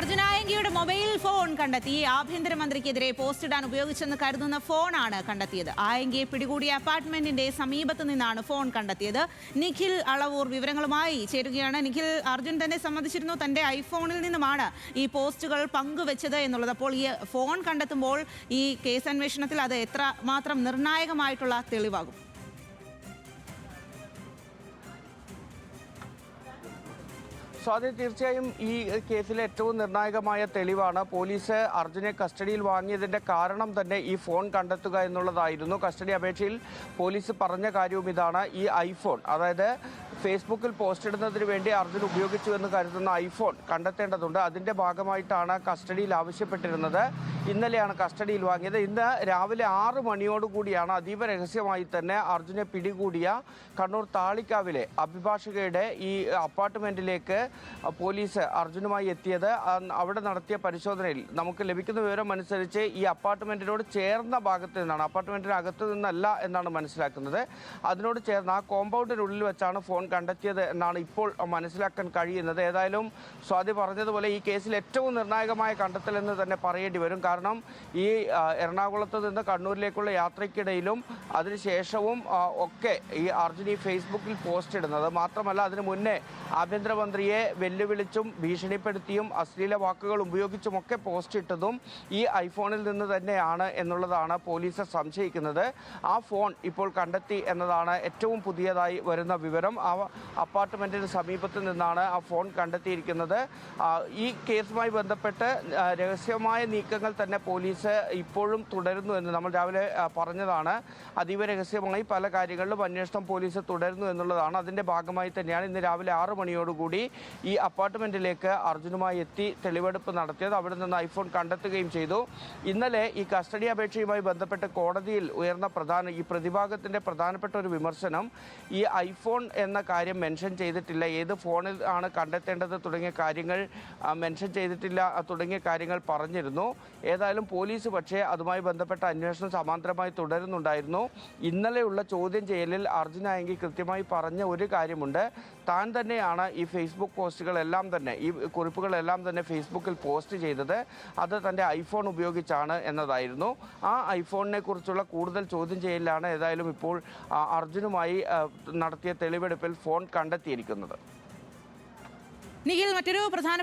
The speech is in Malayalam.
അർജുനായങ്കിയുടെ മൊബൈൽ ഫോൺ കണ്ടെത്തി. ആഭ്യന്തരമന്ത്രിക്കെതിരെ പോസ്റ്റ് ഇടാൻ ഉപയോഗിച്ചെന്ന് കരുതുന്ന ഫോണാണ് കണ്ടെത്തിയത്. ആയങ്കിയെ പിടികൂടിയ അപ്പാർട്ട്മെന്റിന്റെ സമീപത്ത് നിന്നാണ് ഫോൺ കണ്ടെത്തിയത്. നിഖിൽ അളവൂർ വിവരങ്ങളുമായി ചേരുകയാണ്. നിഖിൽ, അർജുൻ തന്നെ സമ്മതിച്ചിരുന്നു തന്റെ ഐഫോണിൽ നിന്നുമാണ് ഈ പോസ്റ്റുകൾ പങ്കുവെച്ചത് എന്നുള്ളത്. അപ്പോൾ ഈ ഫോൺ കണ്ടെത്തുമ്പോൾ ഈ കേസ് അന്വേഷണത്തിൽ അത് എത്ര മാത്രം നിർണായകമായിട്ടുള്ള തെളിവാകും? സ്വാതി, തീർച്ചയായും ഈ കേസിലെ ഏറ്റവും നിർണായകമായ തെളിവാണ് പോലീസ് അർജുനെ കസ്റ്റഡിയിൽ വാങ്ങിയതിൻ്റെ കാരണം തന്നെ ഈ ഫോൺ കണ്ടെത്തുക എന്നുള്ളതായിരുന്നു. കസ്റ്റഡി അപേക്ഷയിൽ പോലീസ് പറഞ്ഞ കാര്യവും ഇതാണ്. ഈ ഐഫോൺ, അതായത് ഫേസ്ബുക്കിൽ പോസ്റ്റ് ഇടുന്നതിന് വേണ്ടി അർജുൻ ഉപയോഗിച്ചു എന്ന് കരുതുന്ന ഐഫോൺ കണ്ടെത്തേണ്ടതുണ്ട്. അതിൻ്റെ ഭാഗമായിട്ടാണ് കസ്റ്റഡിയിൽ ആവശ്യപ്പെട്ടിരുന്നത്. ഇന്നലെയാണ് കസ്റ്റഡിയിൽ വാങ്ങിയത്. ഇന്ന് രാവിലെ 6 മണിയോടുകൂടിയാണ് അതീവ രഹസ്യമായി തന്നെ അർജുനെ പിടികൂടിയ കണ്ണൂർ താളിക്കാവിലെ അഭിഭാഷകയുടെ ഈ അപ്പാർട്ട്മെൻറ്റിലേക്ക് പോലീസ് അർജുനുമായി എത്തിയത്. അവിടെ നടത്തിയ പരിശോധനയിൽ നമുക്ക് ലഭിക്കുന്ന വിവരം അനുസരിച്ച് ഈ അപ്പാർട്ട്മെൻറ്റിനോട് ചേർന്ന ഭാഗത്ത് നിന്നാണ്, അപ്പാർട്ട്മെൻറ്റിനകത്ത് നിന്നല്ല എന്നാണ് മനസ്സിലാക്കുന്നത്. അതിനോട് ചേർന്ന് ആ കോമ്പൗണ്ടിനുള്ളിൽ വെച്ചാണ് ഫോൺ കണ്ടെത്തിയത് എന്നാണ് ഇപ്പോൾ മനസ്സിലാക്കാൻ കഴിയുന്നത്. ഏതായാലും സ്വാതി പറഞ്ഞതുപോലെ ഈ കേസിൽ ഏറ്റവും നിർണായകമായ കണ്ടെത്തലെന്ന് തന്നെ പറയേണ്ടി വരും. കാരണം ഈ എറണാകുളത്ത് നിന്ന് കണ്ണൂരിലേക്കുള്ള യാത്രയ്ക്കിടയിലും അതിനുശേഷവും ഒക്കെ ഈ അർജുൻ ഈ ഫേസ്ബുക്കിൽ പോസ്റ്റ് ഇടുന്നത് മാത്രമല്ല, അതിനു മുന്നേ ആഭ്യന്തരമന്ത്രിയെ വെല്ലുവിളിച്ചും ഭീഷണിപ്പെടുത്തിയും അശ്ലീല വാക്കുകൾ ഉപയോഗിച്ചുമൊക്കെ പോസ്റ്റ് ഇട്ടതും ഈ ഐഫോണിൽ നിന്ന് തന്നെയാണ് എന്നുള്ളതാണ് പോലീസ് സംശയിക്കുന്നത്. ആ ഫോൺ ഇപ്പോൾ കണ്ടെത്തി എന്നതാണ് ഏറ്റവും പുതിയതായി വരുന്ന വിവരം. ആ അപ്പാർട്ട്മെൻറ്റിന് സമീപത്ത് നിന്നാണ് ആ ഫോൺ കണ്ടെത്തിയിരിക്കുന്നത്. ഈ കേസുമായി ബന്ധപ്പെട്ട് രഹസ്യമായ നീക്കങ്ങൾ തന്നെ പോലീസ് ഇപ്പോഴും തുടരുന്നു എന്ന് നമ്മൾ രാവിലെ പറഞ്ഞതാണ്. അതീവ രഹസ്യമായി പല കാര്യങ്ങളിലും അന്വേഷണം പോലീസ് തുടരുന്നു എന്നുള്ളതാണ്. അതിൻ്റെ ഭാഗമായി തന്നെയാണ് ഇന്ന് രാവിലെ 6 മണിയോടുകൂടി ഈ അപ്പാർട്ട്മെൻറ്റിലേക്ക് അർജുനുമായി എത്തി തെളിവെടുപ്പ് നടത്തിയത്. അവിടെ നിന്ന് ഐഫോൺ കണ്ടെത്തുകയും ചെയ്തു. ഇന്നലെ ഈ കസ്റ്റഡി അപേക്ഷയുമായി ബന്ധപ്പെട്ട് കോടതിയിൽ ഉയർന്ന ഈ പ്രതിഭാഗത്തിൻ്റെ പ്രധാനപ്പെട്ട ഒരു വിമർശനം, ഈ ഐഫോൺ എന്ന കാര്യം മെൻഷൻ ചെയ്തിട്ടില്ല, ഏത് ഫോണിൽ ആണ് കണ്ടെത്തേണ്ടത് തുടങ്ങിയ കാര്യങ്ങൾ മെൻഷൻ ചെയ്തിട്ടില്ല തുടങ്ങിയ കാര്യങ്ങൾ പറഞ്ഞിരുന്നു. ഏതായാലും പോലീസ് പക്ഷേ അതുമായി ബന്ധപ്പെട്ട അന്വേഷണം സമാന്തരമായി തുടരുന്നുണ്ടായിരുന്നു. ഇന്നലെയുള്ള ചോദ്യം ചെയ്യലിൽ അർജുനായെങ്കിൽ കൃത്യമായി പറഞ്ഞ ഒരു കാര്യമുണ്ട്. താൻ തന്നെയാണ് ഈ ഫേസ്ബുക്ക് പോസ്റ്റുകളെല്ലാം തന്നെ, ഈ കുറിപ്പുകളെല്ലാം തന്നെ ഫേസ്ബുക്കിൽ പോസ്റ്റ് ചെയ്തത്. അത് തൻ്റെ ഐഫോൺ ഉപയോഗിച്ചാണ് എന്നതായിരുന്നു. ആ ഐഫോണിനെ കുറിച്ചുള്ള കൂടുതൽ ചോദ്യം ചെയ്യലിലാണ് ഏതായാലും ഇപ്പോൾ അർജുനുമായി നടത്തിയ തെളിവെടുപ്പിൽ ഫോൺ കണ്ടെത്തിയിരിക്കുന്നത്. നിഖിൽ, മറ്റൊരു പ്രധാനപ്പെട്ട